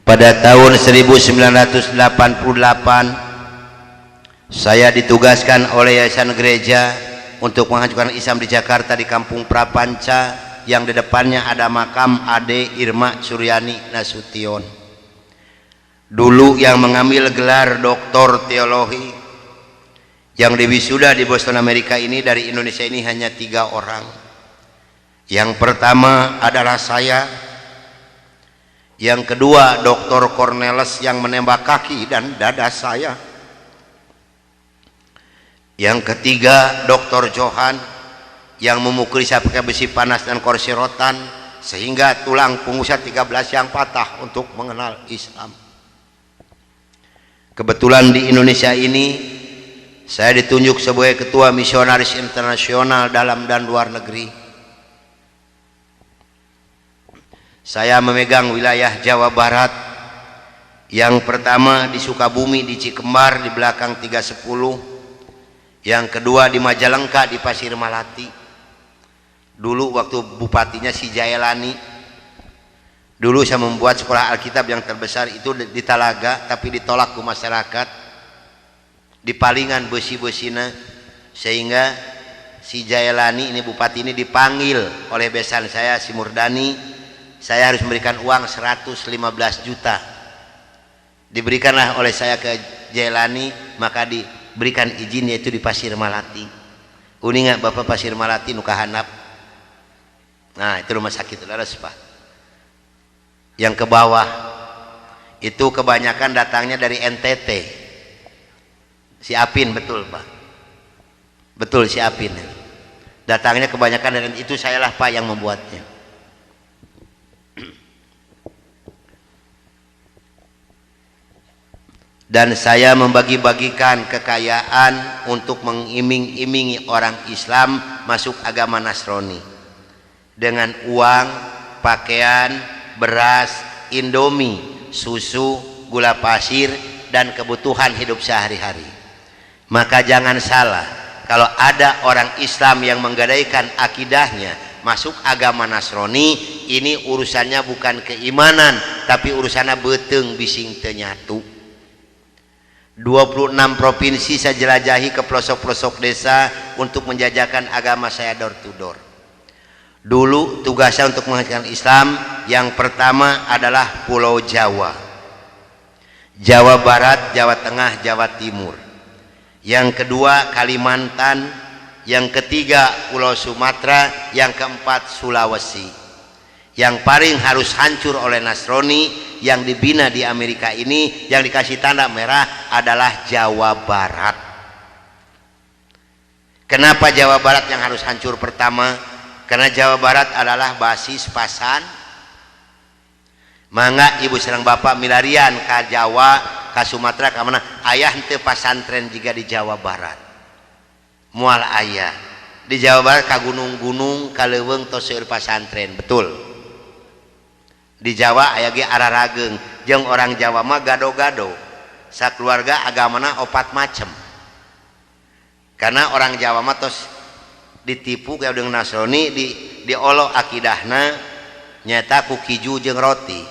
Pada tahun 1988 saya ditugaskan oleh Yayasan Gereja untuk menghancurkan Islam di Jakarta di Kampung Prapanca yang di depannya ada makam Ade Irma Suryani Nasution. Dulu yang mengambil gelar doktor teologi yang diwisuda di Boston Amerika ini dari Indonesia ini hanya 3 orang. Yang pertama adalah saya, yang kedua Dr. Cornelis yang menembak kaki dan dada saya, yang ketiga Dr. Johan yang memukuli saya pakai besi panas dan kursi rotan sehingga tulang punggung saya 13 yang patah untuk mengenal Islam. Kebetulan di Indonesia ini saya ditunjuk sebagai ketua misionaris internasional dalam dan luar negeri. Saya memegang wilayah Jawa Barat. Yang pertama di Sukabumi di Cikembar di belakang 310. Yang kedua di Majalengka di Pasir Malati. Dulu waktu bupatinya si Jaelani. Dulu saya membuat sekolah Alkitab yang terbesar itu di Talaga, tapi ditolak ke masyarakat. Dipalingan besi-besina sehingga si Jaelani ini bupati ini dipanggil oleh besan saya si Murdani. Saya harus memberikan uang 115 juta. Diberikanlah oleh saya ke Jaelani, maka diberikan izin yaitu di Pasir Malati. Uninga Bapak Pasir Malati nu kahandap. Nah, itu rumah sakit laras Pak. Yang ke bawah itu kebanyakan datangnya dari NTT. Si Apin betul Pak. Betul si Apin. Datangnya kebanyakan dari itu, sayalah Pak yang membuatnya. Dan saya membagi-bagikan kekayaan untuk mengiming-imingi orang Islam masuk agama Nasrani dengan uang, pakaian, beras, indomie, susu, gula pasir, dan kebutuhan hidup sehari-hari. Maka jangan salah, kalau ada orang Islam yang menggadaikan akidahnya masuk agama Nasrani, ini urusannya bukan keimanan, tapi urusannya beteng bising tenyatu. 26 provinsi saya jelajahi ke pelosok-pelosok desa untuk menjajakan agama saya door to door. Dulu tugas saya untuk menghancurkan Islam yang pertama adalah Pulau Jawa, Jawa Barat, Jawa Tengah, Jawa Timur. Yang kedua Kalimantan, yang ketiga Pulau Sumatera, yang keempat Sulawesi. Yang paling harus hancur oleh Nasrani yang dibina di Amerika ini, yang dikasih tanda merah adalah Jawa Barat. Kenapa Jawa Barat yang harus hancur pertama? Karena Jawa Barat adalah basis pasan. Mangga ibu serang bapak milarian ke Jawa, ke Sumatera, ke mana ayah henteu pasantren juga di Jawa Barat. Mual ayah di Jawa Barat ke gunung-gunung, ke leuweung tos seueur pasantren, betul. Di Jawa aya ge ararageng, jeung orang Jawa mah gado-gado. Sakeluarga agamana 4 macem. Karena orang Jawa mah tos ditipu kayak dengan Nasrani, diolo akidahna nyata ku kiju jeung roti.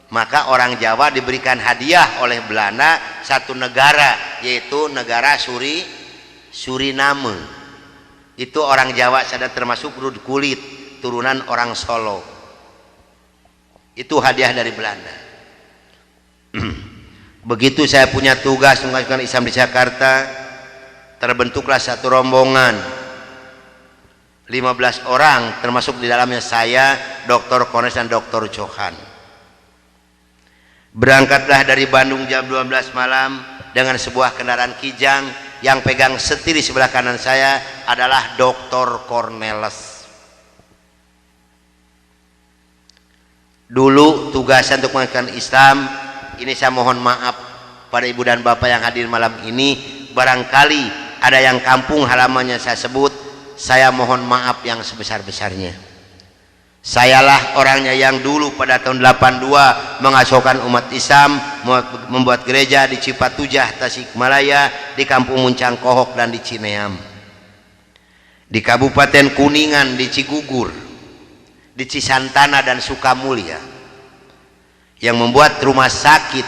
Maka orang Jawa diberikan hadiah oleh Belanda satu negara, yaitu negara Suriname. Itu orang Jawa sadar termasuk kulit turunan orang Solo. Itu hadiah dari Belanda. Begitu saya punya tugas menghancurkan Islam di Jakarta, terbentuklah satu rombongan 15 orang, termasuk di dalamnya saya, Dr. Cornelis dan Dr. Johan. Berangkatlah dari Bandung jam 12 malam dengan sebuah kendaraan kijang. Yang pegang setir di sebelah kanan saya adalah Dr. Cornelis. Dulu tugasan untuk menghancurkan Islam ini, saya mohon maaf pada ibu dan bapak yang hadir malam ini, barangkali ada yang kampung halamannya saya sebut, saya mohon maaf yang sebesar-besarnya. Sayalah orangnya yang dulu pada tahun 82 mengasuhkan umat Islam, membuat gereja di Cipatujah, Tasikmalaya, di Kampung Muncang Kohok, dan di Cineam, di Kabupaten Kuningan, di Cigugur, di Cisantana dan Sukamulya. yang membuat rumah sakit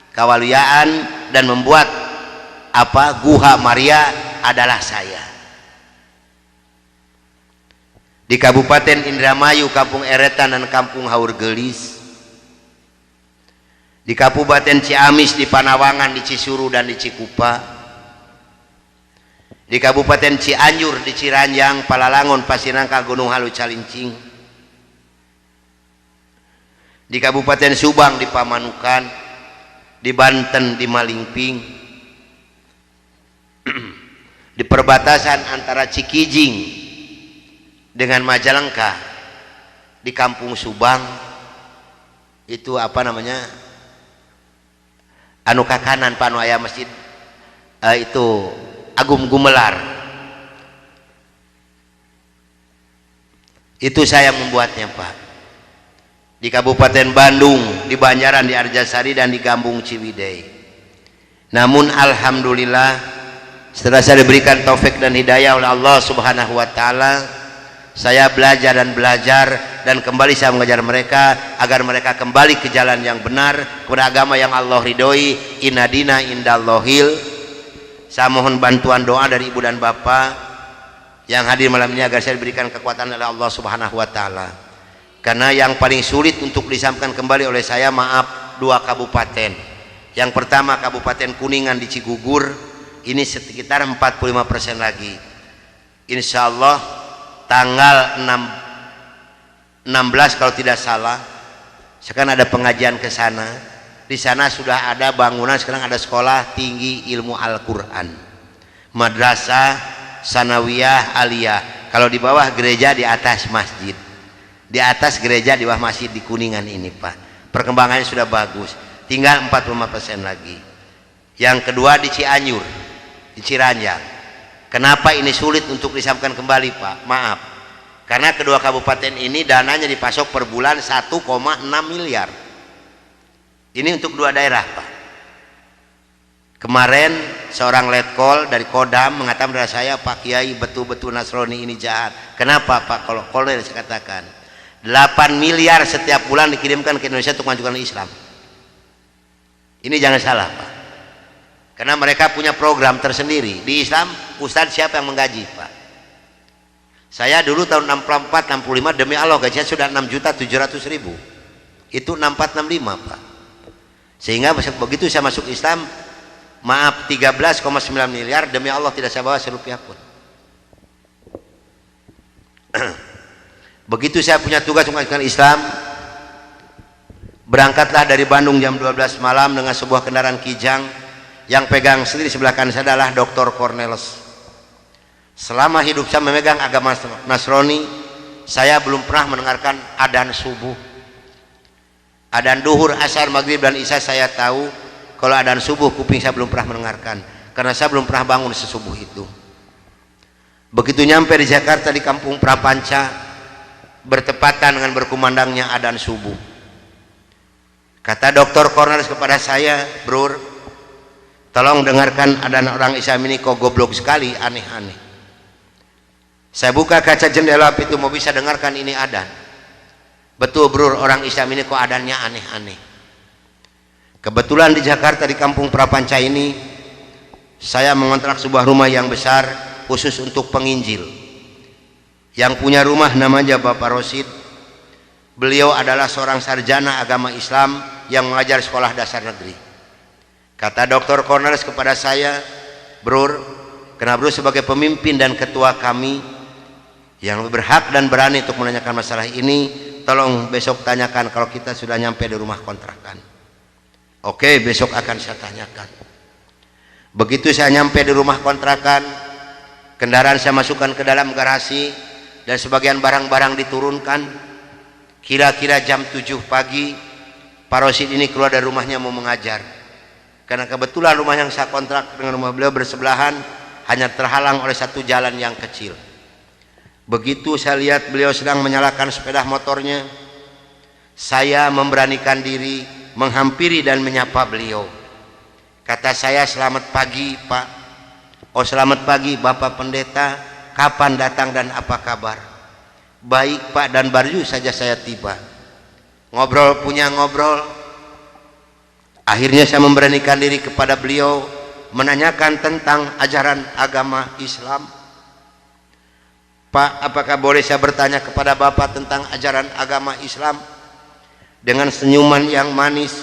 Kawaluyaan dan membuat Guha Maria adalah saya. Di Kabupaten Indramayu, Kampung Eretan dan Kampung Haurgelis, di Kabupaten Ciamis, di Panawangan, di Cisuru dan di Cikupa, di Kabupaten Cianjur, di Ciranjang, Palalangon, Pasinangka, Gunung Halu, Calincing, di Kabupaten Subang, di Pamanukan, di Banten, di Malingping, di perbatasan antara Cikijing dengan Majalengka, di Kampung Subang, itu apa namanya, anu kakanan panu aya masjid itu Agung Gumelar, itu saya membuatnya Pak. Di Kabupaten Bandung, di Banjaran, di Arjasari dan di Gambung Ciwidey. Namun alhamdulillah setelah saya diberikan taufik dan hidayah oleh Allah Subhanahu wa taala, saya belajar dan kembali saya mengajar mereka agar mereka kembali ke jalan yang benar, kepada agama yang Allah ridhoi. Inna dina indallahil. Saya mohon bantuan doa dari ibu dan bapak yang hadir malam ini agar saya diberikan kekuatan oleh Allah Subhanahu wa taala. Karena yang paling sulit untuk disampaikan kembali oleh saya, maaf, 2 kabupaten. Yang pertama Kabupaten Kuningan di Cigugur, ini sekitar 45% lagi. Insya Allah tanggal 16 kalau tidak salah, sekarang ada pengajian ke sana. Di sana sudah ada bangunan, sekarang ada sekolah tinggi ilmu Al-Quran, madrasah sanawiyah aliyah. Kalau di bawah gereja, di atas masjid. Di atas gereja, di bawah masjid di Kuningan ini Pak. Perkembangannya sudah bagus, tinggal 45% lagi. Yang kedua di Cianjur, di Ciranjang. Kenapa ini sulit untuk disampaikan kembali Pak? Maaf, karena kedua kabupaten ini dananya dipasok per bulan 1,6 miliar. Ini untuk 2 daerah Pak. Kemarin seorang letkol dari Kodam mengatakan kepada saya, Pak Kiai, betul-betul Nasrani ini jahat. Kenapa Pak? Kalau kolonel saya katakan 8 miliar setiap bulan dikirimkan ke Indonesia untuk mengajukan Islam. Ini jangan salah Pak, karena mereka punya program tersendiri. Di Islam Ustadz siapa yang menggaji Pak? Saya dulu tahun 64-65 demi Allah gajinya sudah 6.700.000. Itu 64-65 Pak. Sehingga begitu saya masuk Islam, maaf, 13,9 miliar demi Allah tidak saya bawa serupiah pun. Begitu saya punya tugas mengajukan Islam, berangkatlah dari Bandung jam 12 malam dengan sebuah kendaraan Kijang. Yang pegang sendiri sebelah kanan saya adalah Dr. Cornelis. Selama hidup saya memegang agama Nasrani, saya belum pernah mendengarkan adzan subuh. Adzan duhur, asar, maghrib dan isya saya tahu. Kalau adzan subuh kuping saya belum pernah mendengarkan, karena saya belum pernah bangun sesubuh itu. Begitu nyampe di Jakarta, di Kampung Prapanca, bertepatan dengan berkumandangnya adzan subuh. Kata Dr. Cornelis kepada saya, Bro, tolong dengarkan adzan orang Islam ini kok goblok sekali, aneh-aneh. Saya buka kaca jendela itu, mau bisa dengarkan ini adzan. Betul Bro, orang Islam ini kok adzannya aneh-aneh. Kebetulan di Jakarta, di Kampung Prapanca ini, saya mengontrak sebuah rumah yang besar khusus untuk penginjil. Yang punya rumah namanya Bapak Rosid. Beliau adalah seorang sarjana agama Islam yang mengajar sekolah dasar negeri. Kata Dr. Cornelis kepada saya, Bro, karena Bro sebagai pemimpin dan ketua kami yang berhak dan berani untuk menanyakan masalah ini, tolong besok tanyakan kalau kita sudah nyampe di rumah kontrakan. Oke, besok akan saya tanyakan. Begitu saya nyampe di rumah kontrakan, kendaraan saya masukkan ke dalam garasi dan sebagian barang-barang diturunkan. Kira-kira jam 7 pagi Pak Rosid ini keluar dari rumahnya mau mengajar, karena kebetulan rumah yang saya kontrak dengan rumah beliau bersebelahan, hanya terhalang oleh satu jalan yang kecil. Begitu saya lihat beliau sedang menyalakan sepeda motornya, saya memberanikan diri menghampiri dan menyapa beliau. Kata saya, selamat pagi Pak. Oh, selamat pagi Bapak Pendeta, kapan datang dan apa kabar? Baik Pak, dan baru saja saya tiba. ngobrol punya ngobrol. Akhirnya saya memberanikan diri kepada beliau menanyakan tentang ajaran agama Islam. Pak, apakah boleh saya bertanya kepada Bapak tentang ajaran agama Islam? Dengan senyuman yang manis,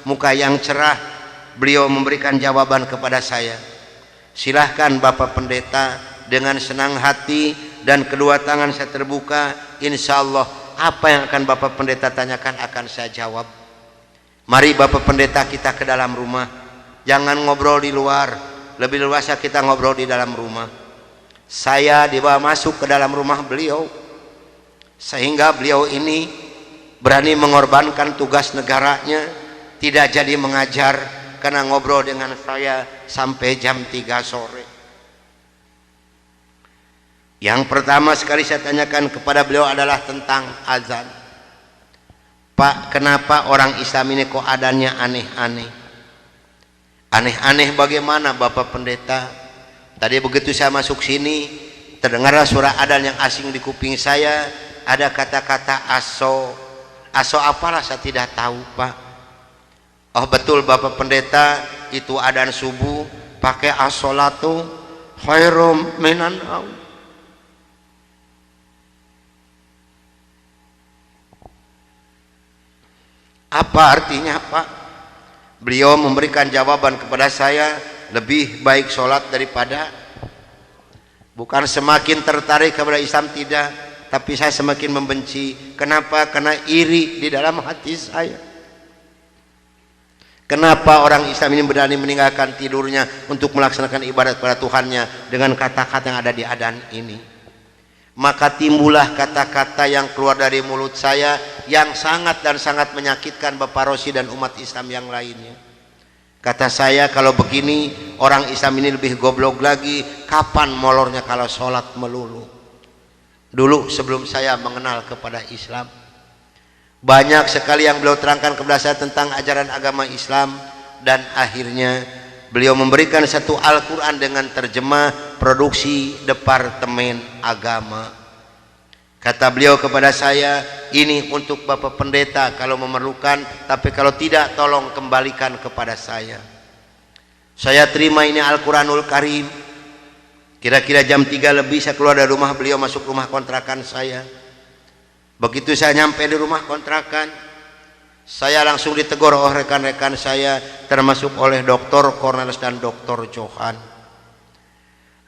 muka yang cerah, beliau memberikan jawaban kepada saya. Silahkan Bapak Pendeta. Dengan senang hati dan kedua tangan saya terbuka, insya Allah apa yang akan Bapak Pendeta tanyakan akan saya jawab. Mari Bapak Pendeta kita ke dalam rumah, jangan ngobrol di luar, lebih luasa kita ngobrol di dalam rumah. Saya dibawa masuk ke dalam rumah beliau, sehingga beliau ini berani mengorbankan tugas negaranya, tidak jadi mengajar karena ngobrol dengan saya sampai jam 3 sore. Yang pertama sekali saya tanyakan kepada beliau adalah tentang azan. Pak, kenapa orang Islam ini kok adanya aneh-aneh? Aneh-aneh bagaimana Bapak Pendeta? Tadi begitu saya masuk sini, terdengarlah suara adzan yang asing di kuping saya. Ada kata-kata aso. Aso apalah saya tidak tahu, Pak. Oh betul Bapak Pendeta, itu adzan subuh pakai as-sholatu khairum minan naum. Apa artinya, Pak? Beliau memberikan jawaban kepada saya, lebih baik sholat daripada. Bukan semakin tertarik kepada Islam, tidak, tapi saya semakin membenci. Kenapa? Karena iri di dalam hati saya. Kenapa orang Islam ini berani meninggalkan tidurnya untuk melaksanakan ibadat pada Tuhannya dengan kata-kata yang ada di adzan ini? Maka timbullah kata-kata yang keluar dari mulut saya yang sangat dan sangat menyakitkan Bapak Rosi dan umat Islam yang lainnya. Kata saya, kalau begini orang Islam ini lebih goblok lagi, kapan molornya kalau sholat melulu? Dulu sebelum saya mengenal kepada Islam, banyak sekali yang beliau terangkan kepada saya tentang ajaran agama Islam, dan akhirnya beliau memberikan satu Al-Quran dengan terjemah produksi Departemen Agama. Kata beliau kepada saya, ini untuk Bapak Pendeta kalau memerlukan, tapi kalau tidak tolong kembalikan kepada saya. Saya terima ini Al-Quranul Karim. Kira-kira jam 3 lebih saya keluar dari rumah beliau, masuk rumah kontrakan saya. Begitu saya nyampe di rumah kontrakan, saya langsung ditegur oleh rekan-rekan saya, termasuk oleh Dr. Cornelis dan Dr. Johan.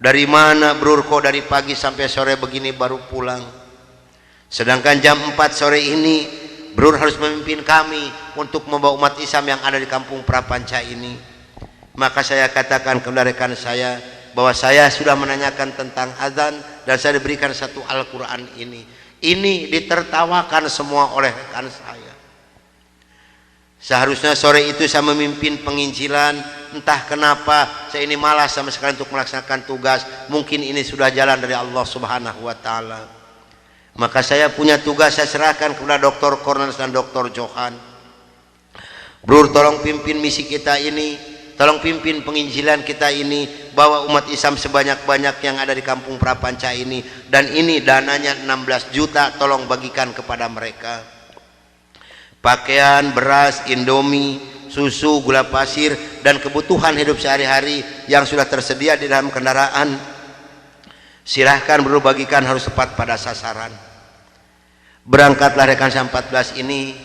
Dari mana Brur, kok dari pagi sampai sore begini baru pulang? Sedangkan jam 4 sore ini Brur harus memimpin kami untuk membawa umat Islam yang ada di kampung Prapanca ini. Maka saya katakan kepada rekan saya bahwa saya sudah menanyakan tentang azan dan saya diberikan satu Al-Quran ini. Ini ditertawakan semua oleh rekan saya. Seharusnya sore itu saya memimpin penginjilan, entah kenapa saya ini malas sama sekali untuk melaksanakan tugas. Mungkin ini sudah jalan dari Allah Subhanahu wa Ta'ala. Maka saya punya tugas, saya serahkan kepada Dr. Cornelis dan Dr. Johan. Brur, tolong pimpin misi kita ini, tolong pimpin penginjilan kita ini, bawa umat Islam sebanyak-banyak yang ada di kampung Prapanca ini, dan ini dananya 16 juta, tolong bagikan kepada mereka. Pakaian, beras, indomie, susu, gula pasir, dan kebutuhan hidup sehari-hari yang sudah tersedia di dalam kendaraan, silahkan Bro bagikan, harus tepat pada sasaran. Berangkatlah rekan saya 14 ini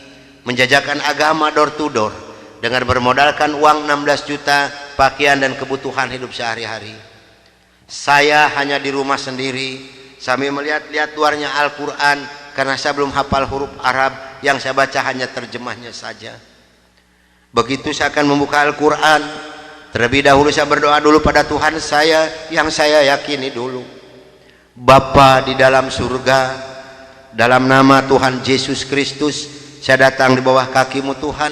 menjajakan agama door to door dengan bermodalkan uang 16 juta, pakaian dan kebutuhan hidup sehari-hari. Saya hanya di rumah sendiri sambil melihat-lihat luarnya Al-Quran, karena saya belum hafal huruf Arab, yang saya baca hanya terjemahnya saja. Begitu saya akan membuka Al-Quran, terlebih dahulu saya berdoa dulu pada Tuhan saya yang saya yakini dulu. Bapa di dalam surga, dalam nama Tuhan Yesus Kristus, saya datang di bawah kaki-Mu Tuhan.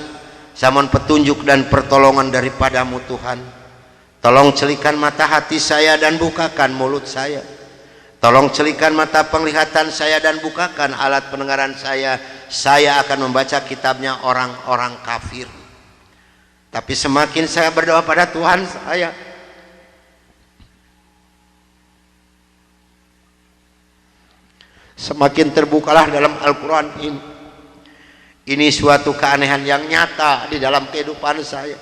Saya mohon petunjuk dan pertolongan daripadamu Tuhan. Tolong celikan mata hati saya dan bukakan mulut saya. Tolong celikan mata penglihatan saya dan bukakan alat pendengaran saya. Saya akan membaca kitabnya orang-orang kafir. Tapi semakin saya berdoa pada Tuhan saya, semakin terbukalah dalam Al-Quran ini Ini suatu keanehan yang nyata di dalam kehidupan saya,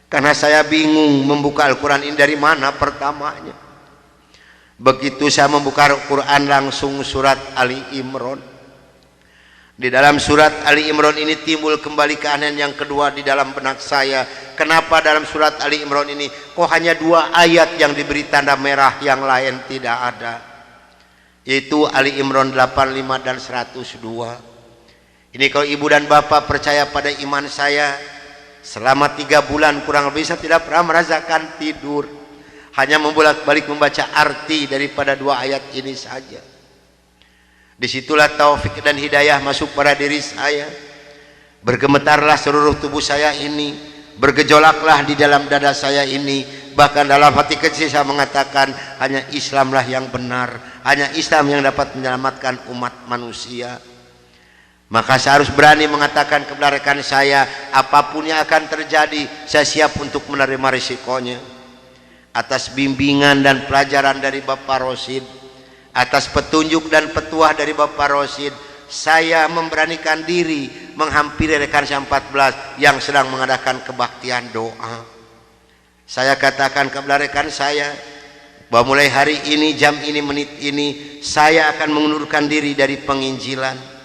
karena saya bingung membuka Al-Quran ini dari mana pertamanya. Begitu saya membuka Al-Quran langsung surat Ali Imran. Di dalam surat Ali Imran ini timbul kembali keanehan yang kedua di dalam benak saya. Kenapa dalam surat Ali Imran ini kok hanya 2 ayat yang diberi tanda merah, yang lain tidak ada? Yaitu Ali Imran 85 dan 102. Ini kalau ibu dan bapak percaya pada iman saya, selama 3 bulan kurang lebih saya tidak pernah merasakan tidur, hanya membolak-balik membaca arti daripada 2 ayat ini saja. Disitulah taufik dan hidayah masuk pada diri saya. Bergemetarlah seluruh tubuh saya ini, bergejolaklah di dalam dada saya ini. Bahkan dalam hati kecil saya mengatakan, hanya Islamlah yang benar, hanya Islam yang dapat menyelamatkan umat manusia. Maka saya harus berani mengatakan kepada rekan saya, apapun yang akan terjadi, saya siap untuk menerima risikonya. Atas bimbingan dan pelajaran dari Bapak Rosid, atas petunjuk dan petuah dari Bapak Rosid, saya memberanikan diri menghampiri rekan saya 14 yang sedang mengadakan kebaktian doa. Saya katakan kepada rekan saya bahwa mulai hari ini, jam ini, menit ini, saya akan mengundurkan diri dari penginjilan.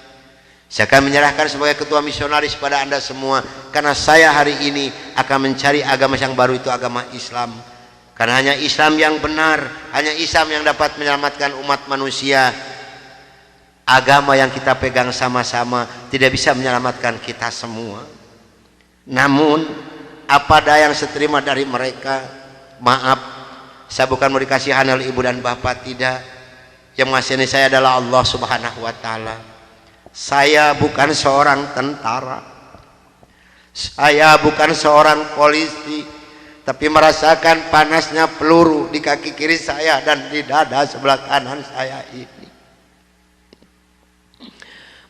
Saya akan menyerahkan sebagai ketua misionaris pada Anda semua, karena saya hari ini akan mencari agama yang baru, itu agama Islam. Karena hanya Islam yang benar, hanya Islam yang dapat menyelamatkan umat manusia. Agama yang kita pegang sama-sama tidak bisa menyelamatkan kita semua. Namun apa daya yang seterima dari mereka. Maaf, saya bukan mau dikasihan oleh ibu dan bapak, tidak. Yang mengasihani saya adalah Allah Subhanahu wa Ta'ala. Saya bukan seorang tentara, saya bukan seorang polisi, tapi merasakan panasnya peluru di kaki kiri saya dan di dada sebelah kanan saya ini.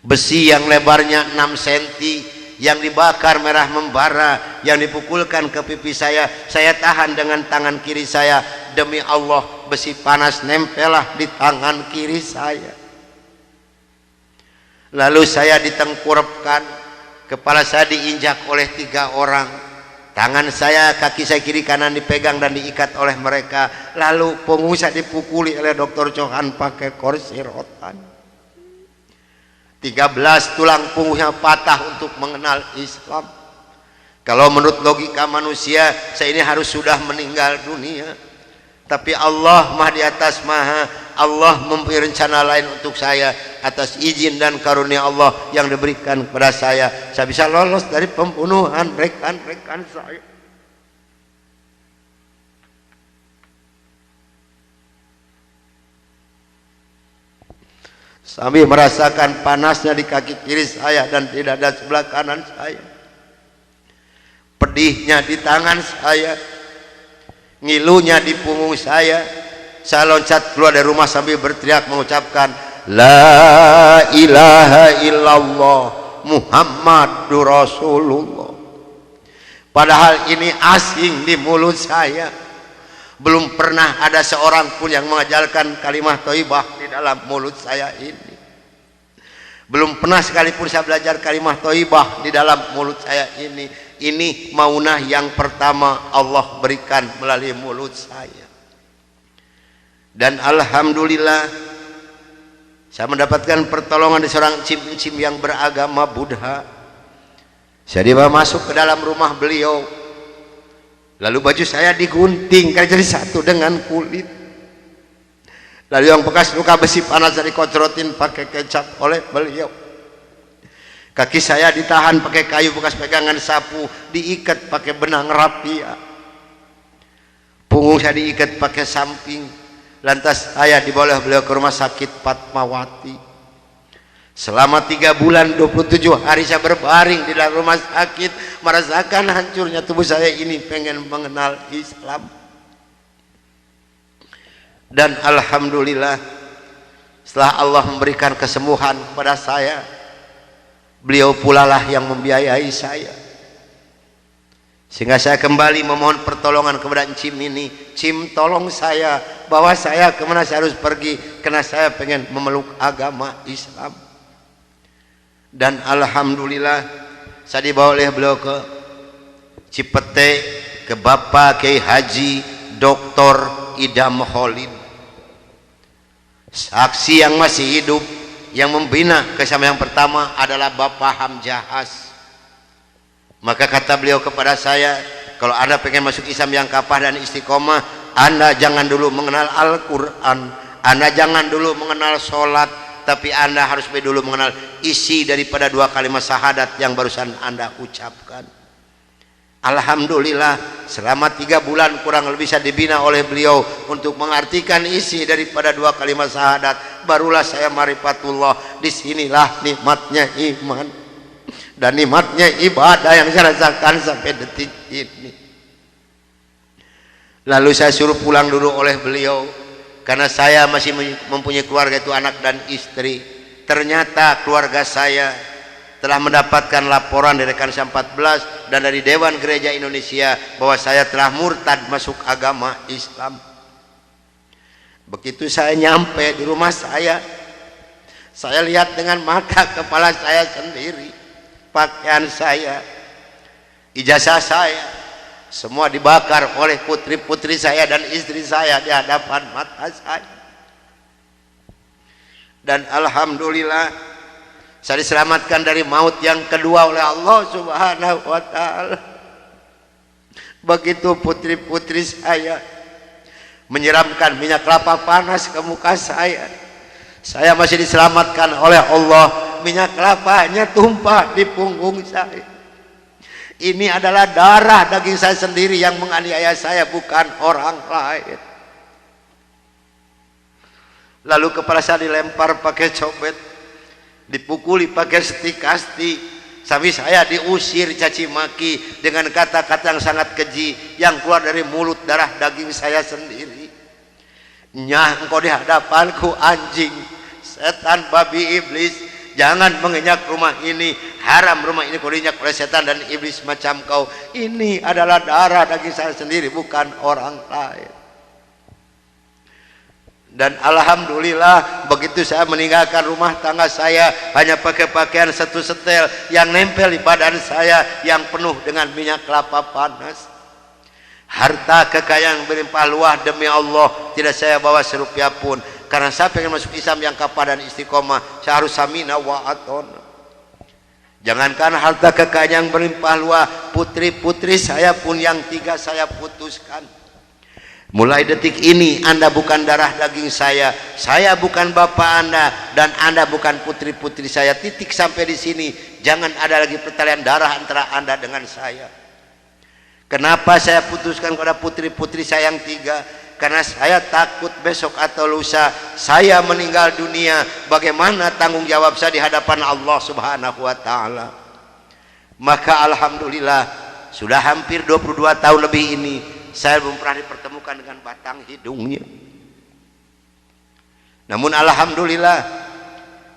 Besi yang lebarnya 6 cm yang dibakar merah membara, yang dipukulkan ke pipi saya tahan dengan tangan kiri saya. Demi Allah, besi panas nempelah di tangan kiri saya. Lalu saya ditengkurapkan, kepala saya diinjak oleh 3 orang. Tangan saya, kaki saya kiri kanan dipegang dan diikat oleh mereka. Lalu punggung saya dipukuli oleh Dr. Johan pakai kursi rotan. 13 tulang punggungnya patah untuk mengenal Islam. Kalau menurut logika manusia, saya ini harus sudah meninggal dunia. Tapi Allah Maha di atas Maha, Allah mempunyai rencana lain untuk saya. Atas izin dan karunia Allah yang diberikan kepada saya bisa lolos dari pembunuhan rekan-rekan saya. Sambil merasakan panasnya di kaki kiri saya dan di dada sebelah kanan saya, pedihnya di tangan saya, ngilunya di punggung saya loncat keluar dari rumah sambil berteriak mengucapkan La ilaha illallah Muhammadur Rasulullah. Padahal ini asing di mulut saya. Belum pernah ada seorang pun yang mengajarkan kalimat thayyibah di dalam mulut saya ini. Belum pernah sekalipun saya belajar kalimat thayyibah di dalam mulut saya ini. Ini maunah yang pertama Allah berikan melalui mulut saya. Dan alhamdulillah saya mendapatkan pertolongan dari seorang cim-cim yang beragama Buddha. Saya dibawa masuk ke dalam rumah beliau. Lalu baju saya digunting karena jadi satu dengan kulit. Lalu yang bekas luka besi panas dari dikocorotin pakai kecap oleh beliau. Kaki saya ditahan pakai kayu bekas pegangan sapu, diikat pakai benang rapia. Punggung saya diikat pakai samping. Lantas saya dibawa beliau ke rumah sakit Fatmawati. Selama 3 bulan 27 hari saya berbaring di dalam rumah sakit, merasakan hancurnya tubuh saya ini, pengen mengenal Islam. Dan alhamdulillah, setelah Allah memberikan kesembuhan kepada saya, beliau pula lah yang membiayai saya. Sehingga saya kembali memohon pertolongan kepada Cim ini. Cim, tolong saya, bawa saya kemana saya harus pergi, karena saya pengen memeluk agama Islam. Dan alhamdulillah saya dibawa oleh beliau ke Cipete, ke Bapak Kiai Haji Dr. Idam Khalid, saksi yang masih hidup yang membina kesama. Yang pertama adalah Bapak Hamjahas. Maka kata beliau kepada saya, kalau Anda pengen masuk Islam yang kafah dan istiqomah, Anda jangan dulu mengenal Al-Quran, Anda jangan dulu mengenal sholat, tapi Anda harus dulu mengenal isi daripada dua kalimat syahadat yang barusan Anda ucapkan. Alhamdulillah selama 3 bulan kurang lebih saya dibina oleh beliau untuk mengartikan isi daripada dua kalimat syahadat. Barulah saya marifatullah. Disinilah nikmatnya iman dan nikmatnya ibadah yang saya rasakan sampai detik ini. Lalu saya suruh pulang dulu oleh beliau karena saya masih mempunyai keluarga, itu anak dan istri. Ternyata keluarga saya telah mendapatkan laporan dari Kansa 14 dan dari Dewan Gereja Indonesia bahwa saya telah murtad masuk agama Islam. Begitu saya nyampe di rumah saya lihat dengan mata kepala saya sendiri, pakaian saya, ijazah saya, semua dibakar oleh putri-putri saya dan istri saya di hadapan mata saya. Dan alhamdulillah saya diselamatkan dari maut yang kedua oleh Allah Subhanahu wa ta'ala. Begitu putri-putri saya menyiramkan minyak kelapa panas ke muka saya masih diselamatkan oleh Allah. Minyak kelapanya tumpah di punggung saya. Ini adalah darah daging saya sendiri yang menganiaya saya, bukan orang lain. Lalu kepala saya dilempar pakai cobek, dipukuli pakai setikasti, sampai saya diusir caci maki dengan kata-kata yang sangat keji yang keluar dari mulut darah daging saya sendiri. Nyah, engkau di hadapanku anjing, setan, babi, iblis, jangan menginjak rumah ini, haram rumah ini kau diinjak oleh setan dan iblis macam kau. Ini adalah darah daging saya sendiri, bukan orang lain. Dan alhamdulillah begitu saya meninggalkan rumah tangga saya hanya pakai pakaian satu setel yang nempel di badan saya yang penuh dengan minyak kelapa panas. Harta kekayaan yang berlimpah luah demi Allah tidak saya bawa serupiah pun, karena saya pengen masuk Islam yang kafah dan istiqomah. Saya harus samina wa atona. Jangankan harta kekayaan yang berlimpah luah, putri-putri saya pun yang 3 saya putuskan. Mulai detik ini Anda bukan darah daging saya bukan bapak Anda, dan Anda bukan putri-putri saya. Titik sampai di sini. Jangan ada lagi pertalian darah antara Anda dengan saya. Kenapa saya putuskan kepada putri-putri saya yang 3? Karena saya takut besok atau lusa saya meninggal dunia, bagaimana tanggung jawab saya di hadapan Allah Subhanahu wa ta'ala. Maka alhamdulillah sudah hampir 22 tahun lebih ini saya belum pernah dipertemukan dengan batang hidungnya. Namun alhamdulillah,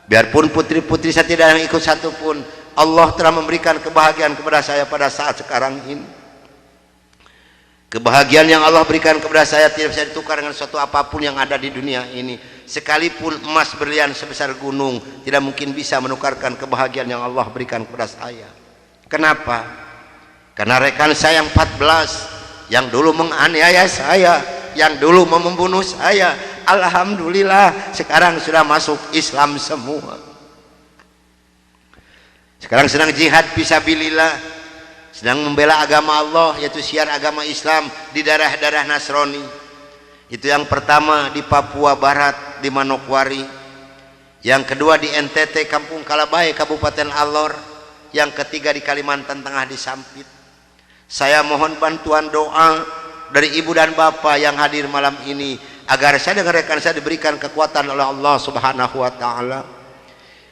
biarpun putri-putri saya tidak yang ikut satu pun, Allah telah memberikan kebahagiaan kepada saya pada saat sekarang ini. Kebahagiaan yang Allah berikan kepada saya tidak bisa ditukar dengan sesuatu apapun yang ada di dunia ini. Sekalipun emas berlian sebesar gunung tidak mungkin bisa menukarkan kebahagiaan yang Allah berikan kepada saya. Kenapa? Karena rekan saya yang 14 yang dulu menganiaya saya, yang dulu membunuh saya, alhamdulillah sekarang sudah masuk Islam semua. Sekarang sedang jihad fisabilillah, sedang membela agama Allah, yaitu siar agama Islam di daerah-daerah Nasrani. Itu yang pertama di Papua Barat di Manokwari, yang kedua di NTT Kampung Kalabai Kabupaten Alor, yang ketiga di Kalimantan Tengah di Sampit. Saya mohon bantuan doa dari ibu dan bapak yang hadir malam ini agar saya dengan rekan saya diberikan kekuatan oleh Allah Subhanahu wa ta'ala.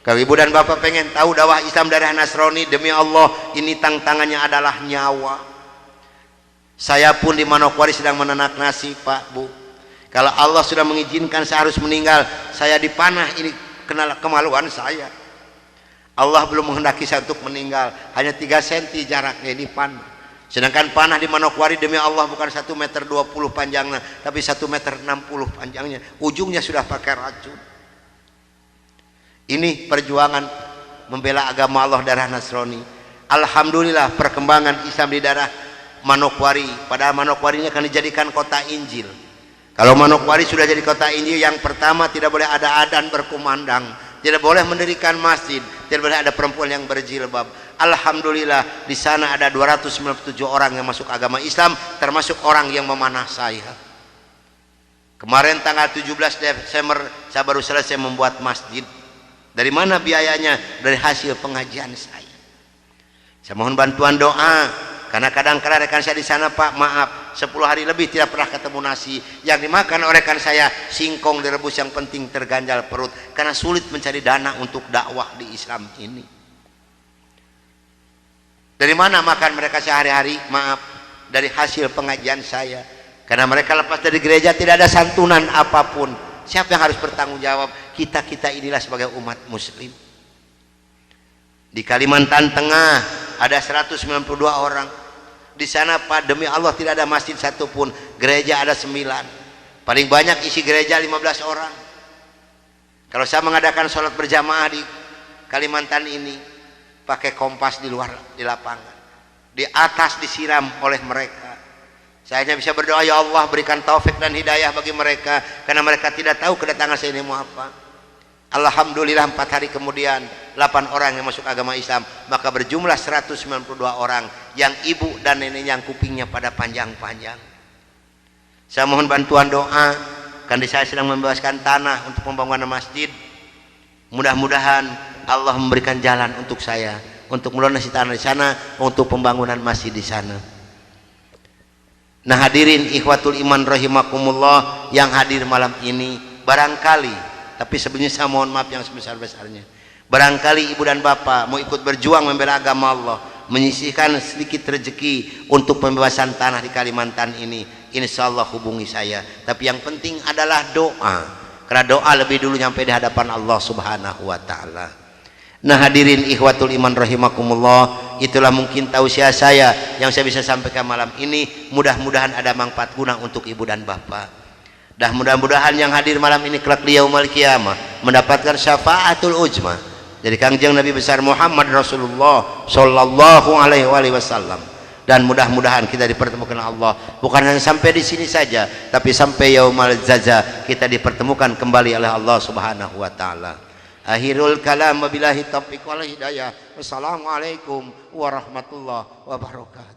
Kalau ibu dan bapak pengen tahu dakwah Islam daerah Nasrani, demi Allah ini tantangannya adalah nyawa. Saya pun di Manokwari sedang menanak nasi, Pak, Bu. Kalau Allah sudah mengizinkan saya harus meninggal, saya dipanah, ini kemaluan saya. Allah belum menghendaki saya untuk meninggal, hanya 3 cm jaraknya ini panah. Sedangkan panah di Manokwari demi Allah bukan 1,20 meter panjangnya, tapi 1,60 meter panjangnya. Ujungnya sudah pakai racun. Ini perjuangan membela agama Allah daerah Nasrani. Alhamdulillah perkembangan Islam di daerah Manokwari. Padahal Manokwari ini akan dijadikan kota Injil. Kalau Manokwari sudah jadi kota Injil, yang pertama tidak boleh ada adzan berkumandang, tidak boleh mendirikan masjid, tidak boleh ada perempuan yang berjilbab. Alhamdulillah di sana ada 297 orang yang masuk agama Islam, termasuk orang yang memanah saya. Kemarin tanggal 17 Desember saya baru selesai membuat masjid. Dari mana biayanya? Dari hasil pengajian saya. Saya mohon bantuan doa, karena kadang-kadang rekan saya di sana, Pak, maaf, 10 hari lebih tidak pernah ketemu nasi. Yang dimakan oleh rekan saya singkong direbus, yang penting terganjal perut, karena sulit mencari dana untuk dakwah di Islam ini. Dari mana makan mereka sehari-hari? Maaf, dari hasil pengajian saya. Karena mereka lepas dari gereja tidak ada santunan apapun. Siapa yang harus bertanggung jawab? Kita inilah sebagai umat muslim. Di Kalimantan Tengah ada 192 orang. Di sana, Pak, demi Allah tidak ada masjid satupun. Gereja ada 9. Paling banyak isi gereja 15 orang. Kalau saya mengadakan sholat berjamaah di Kalimantan ini, pakai kompas di luar, di lapangan. Di atas disiram oleh mereka. Saya hanya bisa berdoa, ya Allah berikan taufik dan hidayah bagi mereka, karena mereka tidak tahu kedatangan saya ini mau apa. Alhamdulillah 4 hari kemudian 8 orang yang masuk agama Islam, maka berjumlah 192 orang yang ibu dan neneknya yang kupingnya pada panjang-panjang. Saya mohon bantuan doa, karena saya sedang membebaskan tanah untuk pembangunan masjid. Mudah-mudahan Allah memberikan jalan untuk saya untuk melunasi tanah di sana, untuk pembangunan masjid di sana. Nah hadirin ikhwatul iman rahimakumullah yang hadir malam ini, barangkali, tapi sebenarnya saya mohon maaf yang sebesar-besarnya, barangkali ibu dan bapak mau ikut berjuang membela agama Allah, menyisihkan sedikit rezeki untuk pembebasan tanah di Kalimantan ini, insya Allah hubungi saya. Tapi yang penting adalah doa, karena doa lebih dulu nyampe di hadapan Allah subhanahu wa ta'ala. Nah hadirin ikhwatul iman rahimakumullah, itulah mungkin tausiah saya yang saya bisa sampaikan malam ini. Mudah-mudahan ada manfaat guna untuk ibu dan bapak. Dan mudah-mudahan yang hadir malam ini kelak di yaumul qiyamah mendapatkan syafaatul ujma dari Kangjeng Nabi besar Muhammad Rasulullah sallallahu alaihi wasallam. Dan mudah-mudahan kita dipertemukan Allah, bukan hanya sampai di sini saja, tapi sampai yaumul jaza kita dipertemukan kembali oleh Allah subhanahu wa ta'ala. Akhirul kalam, wabillahi taufiq wal hidayah. Wassalamualaikum warahmatullahi wabarakatuh.